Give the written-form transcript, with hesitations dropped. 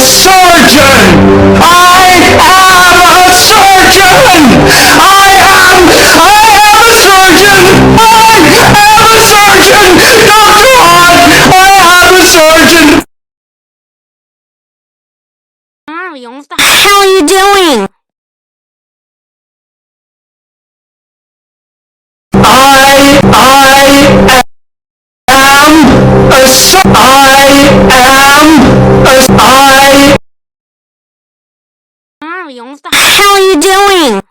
surgeon! I am a surgeon! I am a surgeon! I am a surgeon! Dr. Hart, I am a surgeon! Mario, what the hell are you doing? Mario, what the hell are you doing?